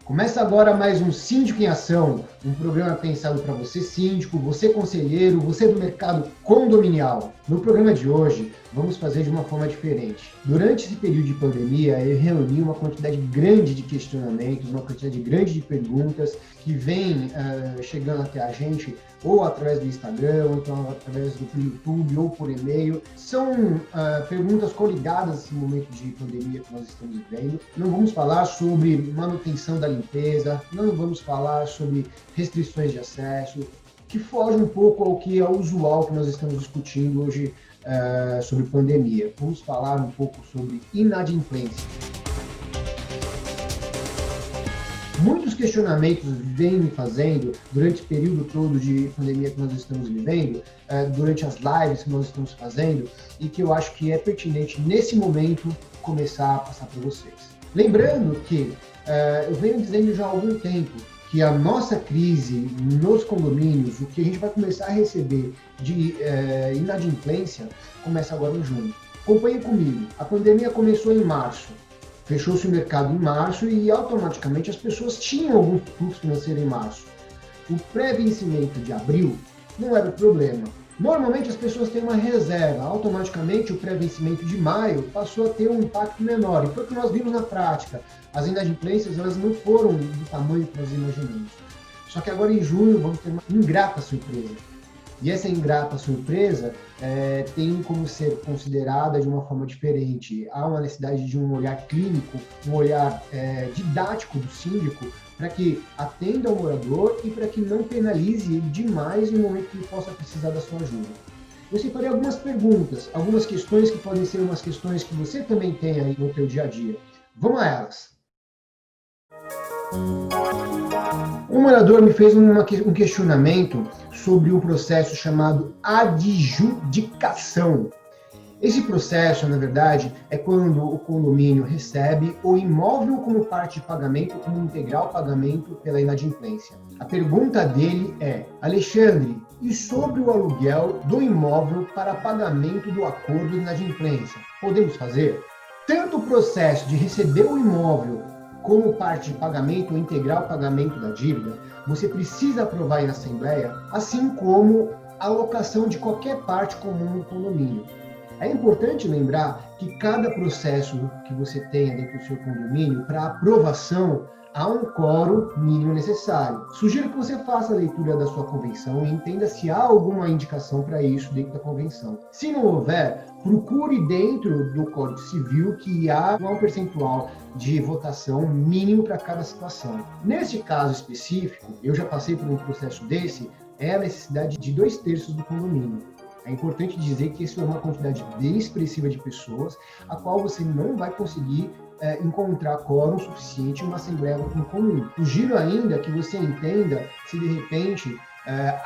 Começa agora mais um Síndico em Ação, um programa pensado para você síndico, você conselheiro, você do mercado condominial. No programa de hoje, vamos fazer de uma forma diferente. Durante esse período de pandemia, eu reuni uma quantidade grande de questionamentos, uma quantidade grande de perguntas que vêm chegando até a gente, ou através do Instagram, ou então através do YouTube, ou por e-mail. São perguntas coligadas nesse momento de pandemia que nós estamos vivendo. Não vamos falar sobre manutenção da limpeza, não vamos falar sobre restrições de acesso, que foge um pouco ao que é usual que nós estamos discutindo hoje sobre pandemia. Vamos falar um pouco sobre inadimplência. Muitos questionamentos vêm me fazendo durante o período todo de pandemia que nós estamos vivendo, durante as lives que nós estamos fazendo, e que eu acho que é pertinente nesse momento começar a passar para vocês. Lembrando que eu venho dizendo já há algum tempo que a nossa crise nos condomínios, o que a gente vai começar a receber de inadimplência, começa agora em junho. Acompanhe comigo, a pandemia começou em março. Fechou-se o mercado em março e automaticamente as pessoas tinham algum fluxo financeiro em março. O pré-vencimento de abril não era o problema. Normalmente as pessoas têm uma reserva, automaticamente o pré-vencimento de maio passou a ter um impacto menor. E foi o que nós vimos na prática. As inadimplências elas não foram do tamanho que nós imaginamos. Só que agora em junho vamos ter uma ingrata surpresa. E essa ingrata surpresa tem como ser considerada de uma forma diferente. Há uma necessidade de um olhar clínico, um olhar didático do síndico, para que atenda ao morador e para que não penalize ele demais no momento que ele possa precisar da sua ajuda. Eu separei algumas perguntas, algumas questões que podem ser umas questões que você também tem aí no seu dia a dia. Vamos a elas. Um morador me fez um questionamento sobre um processo chamado adjudicação. Esse processo, na verdade, é quando o condomínio recebe o imóvel como parte de pagamento, como integral pagamento pela inadimplência. A pergunta dele é: Alexandre, e sobre o aluguel do imóvel para pagamento do acordo de inadimplência, podemos fazer? Tanto o processo de receber o imóvel como parte de pagamento ou integral pagamento da dívida, você precisa aprovar em assembleia, assim como a alocação de qualquer parte comum no condomínio. É importante lembrar que cada processo que você tenha dentro do seu condomínio, para aprovação, há um quórum mínimo necessário. Sugiro que você faça a leitura da sua convenção e entenda se há alguma indicação para isso dentro da convenção. Se não houver, procure dentro do Código Civil que há um percentual de votação mínimo para cada situação. Neste caso específico, eu já passei por um processo desse, é a necessidade de 2/3 do condomínio. É importante dizer que isso é uma quantidade bem expressiva de pessoas, a qual você não vai conseguir encontrar quórum suficiente em uma assembleia em comum. Sugiro ainda que você entenda se de repente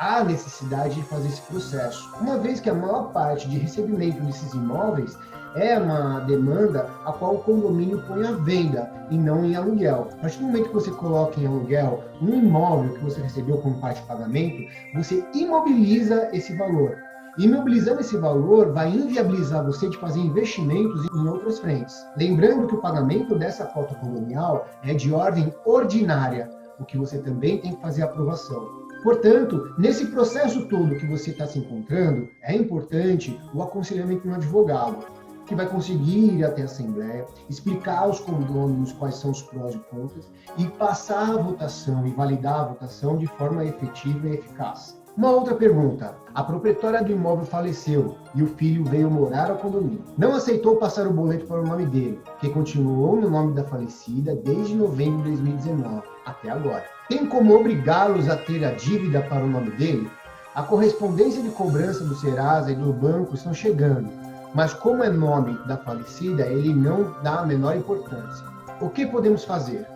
há necessidade de fazer esse processo, uma vez que a maior parte de recebimento desses imóveis é uma demanda a qual o condomínio põe à venda e não em aluguel. A partir do momento que você coloca em aluguel um imóvel que você recebeu como parte de pagamento, você imobiliza esse valor. Imobilizando esse valor vai inviabilizar você de fazer investimentos em outras frentes. Lembrando que o pagamento dessa cota condominial é de ordem ordinária, o que você também tem que fazer a aprovação. Portanto, nesse processo todo que você está se encontrando, é importante o aconselhamento de um advogado, que vai conseguir ir até a Assembleia, explicar aos condôminos quais são os prós e contras e passar a votação e validar a votação de forma efetiva e eficaz. Uma outra pergunta. A proprietária do imóvel faleceu e o filho veio morar ao condomínio. Não aceitou passar o boleto para o nome dele, que continuou no nome da falecida desde novembro de 2019 até agora. Tem como obrigá-los a ter a dívida para o nome dele? A correspondência de cobrança do Serasa e do banco estão chegando, mas como é nome da falecida, ele não dá a menor importância. O que podemos fazer?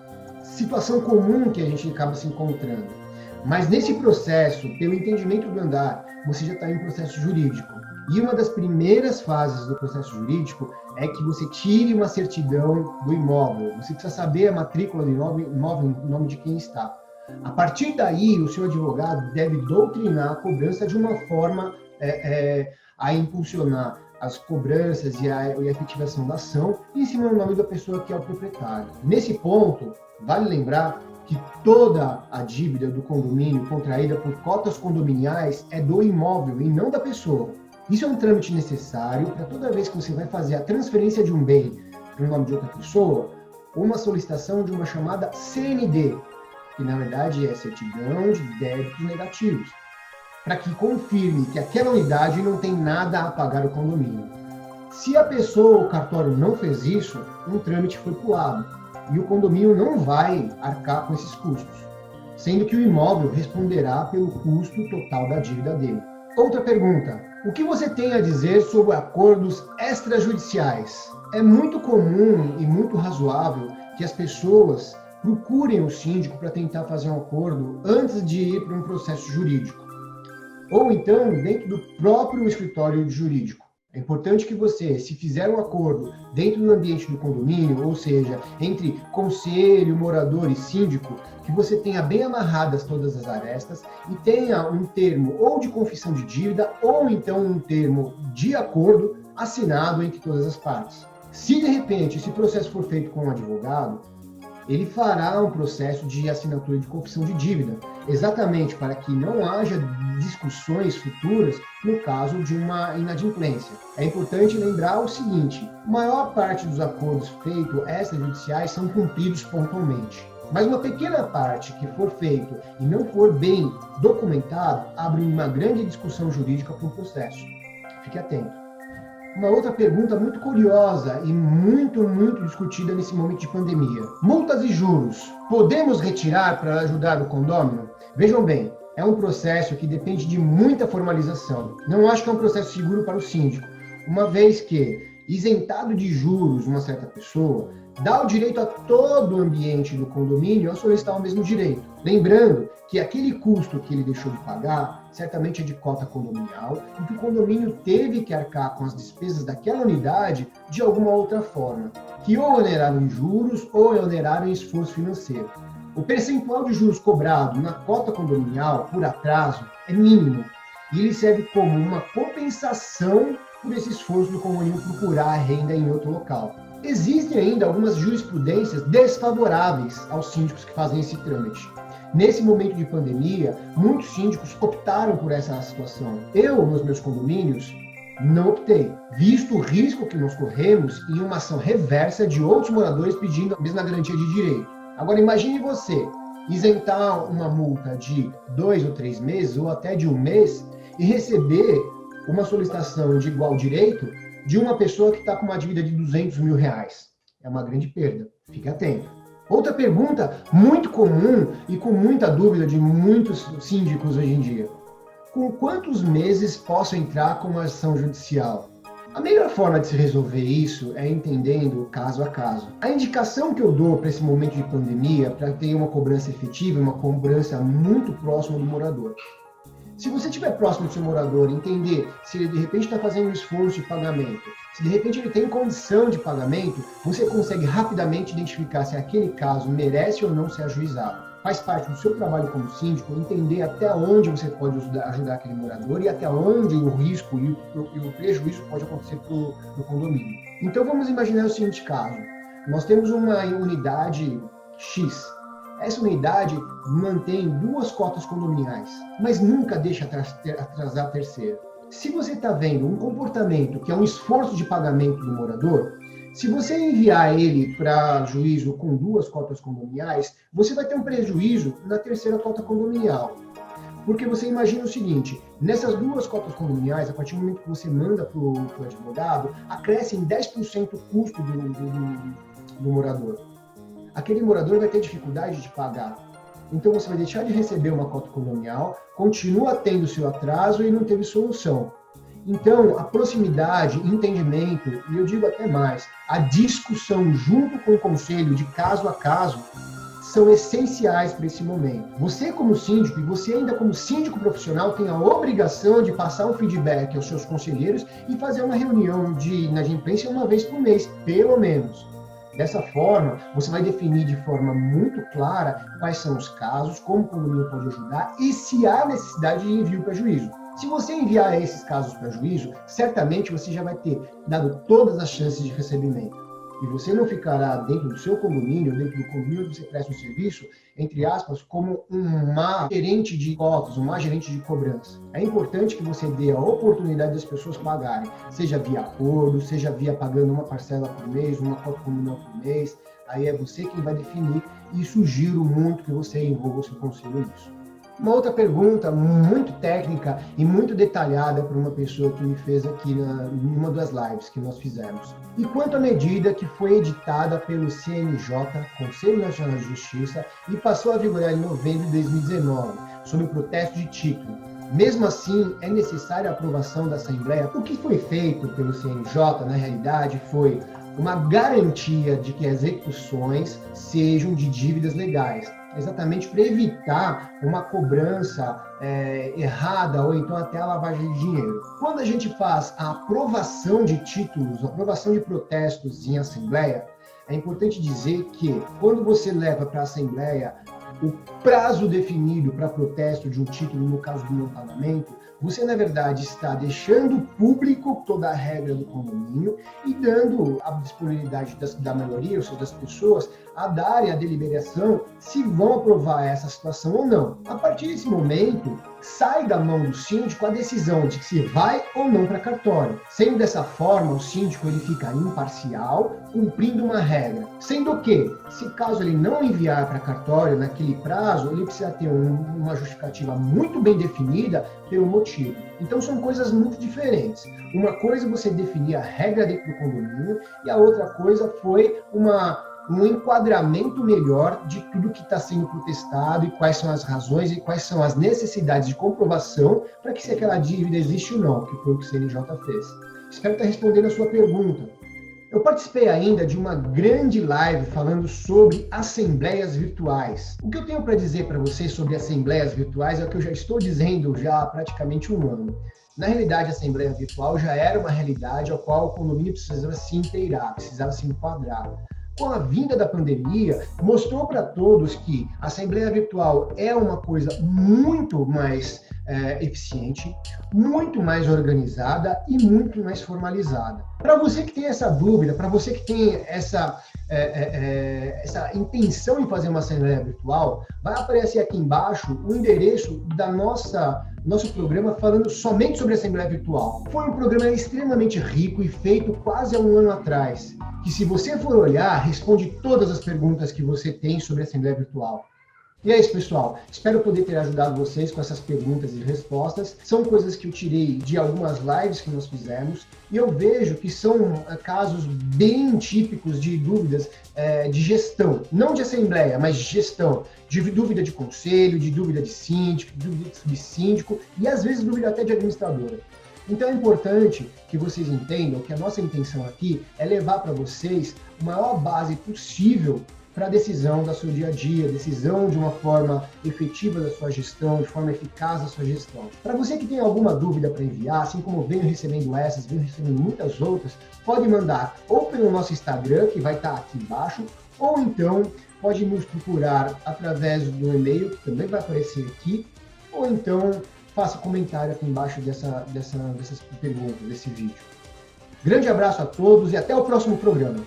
Situação comum que a gente acaba se encontrando. Mas nesse processo, pelo entendimento do andar, você já está em processo jurídico. E uma das primeiras fases do processo jurídico é que você tire uma certidão do imóvel. Você precisa saber a matrícula do imóvel em nome de quem está. A partir daí, o seu advogado deve doutrinar a cobrança de uma forma a impulsionar as cobranças e a efetivação da ação em cima do nome da pessoa que é o proprietário. Nesse ponto, vale lembrar que toda a dívida do condomínio contraída por cotas condominiais é do imóvel e não da pessoa. Isso é um trâmite necessário para toda vez que você vai fazer a transferência de um bem para o nome de outra pessoa, uma solicitação de uma chamada CND, que na verdade é certidão de débitos negativos, para que confirme que aquela unidade não tem nada a pagar ao condomínio. Se a pessoa ou o cartório não fez isso, um trâmite foi pulado e o condomínio não vai arcar com esses custos, sendo que o imóvel responderá pelo custo total da dívida dele. Outra pergunta: o que você tem a dizer sobre acordos extrajudiciais? É muito comum e muito razoável que as pessoas procurem o síndico para tentar fazer um acordo antes de ir para um processo jurídico. Ou então, dentro do próprio escritório jurídico. É importante que você, se fizer um acordo dentro do ambiente do condomínio, ou seja, entre conselho, morador e síndico, que você tenha bem amarradas todas as arestas e tenha um termo ou de confissão de dívida ou então um termo de acordo assinado entre todas as partes. Se de repente esse processo for feito com um advogado, ele fará um processo de assinatura de confissão de dívida, exatamente para que não haja discussões futuras no caso de uma inadimplência. É importante lembrar o seguinte: a maior parte dos acordos feitos extrajudiciais são cumpridos pontualmente. Mas uma pequena parte que for feito e não for bem documentado, abre uma grande discussão jurídica para o processo. Fique atento. Uma outra pergunta muito curiosa e muito discutida nesse momento de pandemia. Multas e juros, podemos retirar para ajudar o condômino? Vejam bem, é um processo que depende de muita formalização. Não acho que é um processo seguro para o síndico, uma vez que, isentado de juros uma certa pessoa, dá o direito a todo o ambiente do condomínio a solicitar o mesmo direito. Lembrando que aquele custo que ele deixou de pagar, certamente é de cota condominial, e que o condomínio teve que arcar com as despesas daquela unidade de alguma outra forma, que ou oneraram em juros ou oneraram em esforço financeiro. O percentual de juros cobrado na cota condominial por atraso é mínimo, e ele serve como uma compensação por esse esforço do condomínio procurar a renda em outro local. Existem ainda algumas jurisprudências desfavoráveis aos síndicos que fazem esse trâmite. Nesse momento de pandemia, muitos síndicos optaram por essa situação. Eu, nos meus condomínios, não optei, visto o risco que nós corremos em uma ação reversa de outros moradores pedindo a mesma garantia de direito. Agora, imagine você isentar uma multa de 2 ou 3 meses, ou até de 1 mês, e receber uma solicitação de igual direito de uma pessoa que está com uma dívida de R$200 mil. É uma grande perda. Fique atento. Outra pergunta muito comum e com muita dúvida de muitos síndicos hoje em dia: com quantos meses posso entrar com uma ação judicial? A melhor forma de se resolver isso é entendendo caso a caso. A indicação que eu dou para esse momento de pandemia, para ter uma cobrança efetiva, uma cobrança muito próxima do morador. Se você estiver próximo do seu morador, entender se ele de repente está fazendo um esforço de pagamento, se de repente ele tem condição de pagamento, você consegue rapidamente identificar se aquele caso merece ou não ser ajuizado. Faz parte do seu trabalho como síndico entender até onde você pode ajudar aquele morador e até onde o risco e o prejuízo pode acontecer para o condomínio. Então vamos imaginar o seguinte caso: nós temos uma unidade X. Essa unidade mantém 2 cotas condominiais, mas nunca deixa atrasar a terceira. Se você está vendo um comportamento que é um esforço de pagamento do morador, se você enviar ele para juízo com 2 cotas condominiais, você vai ter um prejuízo na terceira cota condominial. Porque você imagina o seguinte: nessas 2 cotas condominiais, a partir do momento que você manda para o advogado, acresce em 10% o custo do morador. Aquele morador vai ter dificuldade de pagar. Então você vai deixar de receber uma cota condominial, continua tendo seu atraso e não teve solução. Então, a proximidade, entendimento, e eu digo até mais, a discussão junto com o conselho de caso a caso, são essenciais para esse momento. Você como síndico, e você ainda como síndico profissional, tem a obrigação de passar um feedback aos seus conselheiros e fazer uma reunião de inadimplência uma vez por mês, pelo menos. Dessa forma, você vai definir de forma muito clara quais são os casos, como o condomínio pode ajudar e se há necessidade de envio para juízo. Se você enviar esses casos para juízo, certamente você já vai ter dado todas as chances de recebimento. E você não ficará dentro do seu condomínio, dentro do condomínio onde você presta um serviço, entre aspas, como uma gerente de cotas, uma gerente de cobrança. É importante que você dê a oportunidade das pessoas pagarem, seja via acordo, seja via pagando uma parcela por mês, uma cota comunal por mês. Aí é você quem vai definir e sugiro muito que você envolva o seu conselho nisso. Uma outra pergunta muito técnica e muito detalhada por uma pessoa que me fez aqui em uma das lives que nós fizemos. E quanto à medida que foi editada pelo CNJ, Conselho Nacional de Justiça, e passou a vigorar em novembro de 2019, sobre o protesto de título. Mesmo assim, é necessária a aprovação da Assembleia. O que foi feito pelo CNJ, na realidade, foi uma garantia de que as execuções sejam de dívidas legais, exatamente para evitar uma cobrança errada ou então até a lavagem de dinheiro. Quando a gente faz a aprovação de títulos, a aprovação de protestos em assembleia, é importante dizer que quando você leva para a assembleia o prazo definido para protesto de um título, no caso do não pagamento, você, na verdade, está deixando público toda a regra do condomínio e dando a disponibilidade da maioria, ou seja, das pessoas, a darem a deliberação se vão aprovar essa situação ou não. A partir desse momento, sai da mão do síndico a decisão de se vai ou não para cartório. Sendo dessa forma, o síndico ele fica imparcial, cumprindo uma regra. Sendo que, se caso ele não enviar para cartório naquele prazo, ele precisa ter uma justificativa muito bem definida pelo motivo. Então são coisas muito diferentes. Uma coisa é você definir a regra dentro do condomínio e a outra coisa foi um enquadramento melhor de tudo que está sendo protestado e quais são as razões e quais são as necessidades de comprovação para que se aquela dívida existe ou não, que foi o que o CNJ fez. Espero estar respondendo a sua pergunta. Eu participei ainda de uma grande live falando sobre assembleias virtuais. O que eu tenho para dizer para vocês sobre assembleias virtuais é o que eu já estou dizendo já há praticamente um ano. Na realidade, a assembleia virtual já era uma realidade ao qual o condomínio precisava se inteirar, precisava se enquadrar. Com a vinda da pandemia, mostrou para todos que a assembleia virtual é uma coisa muito mais eficiente, muito mais organizada e muito mais formalizada. Para você que tem essa dúvida, para você que tem essa intenção em fazer uma assembleia virtual, vai aparecer aqui embaixo o endereço da nosso programa falando somente sobre a assembleia virtual. Foi um programa extremamente rico e feito quase há um ano atrás, que se você for olhar, responde todas as perguntas que você tem sobre a assembleia virtual. E é isso, pessoal. Espero poder ter ajudado vocês com essas perguntas e respostas. São coisas que eu tirei de algumas lives que nós fizemos e eu vejo que são casos bem típicos de dúvidas de gestão. Não de assembleia, mas de gestão. De dúvida de conselho, de dúvida de síndico, de dúvida de subsíndico e às vezes dúvida até de administradora. Então é importante que vocês entendam que a nossa intenção aqui é levar para vocês a maior base possível para a decisão da sua dia a dia, decisão de uma forma efetiva da sua gestão, de forma eficaz da sua gestão. Para você que tem alguma dúvida para enviar, assim como eu venho recebendo essas, venho recebendo muitas outras, pode mandar ou pelo nosso Instagram, que vai estar aqui embaixo, ou então pode nos procurar através do e-mail, que também vai aparecer aqui, ou então faça comentário aqui embaixo dessas perguntas, desse vídeo. Grande abraço a todos e até o próximo programa.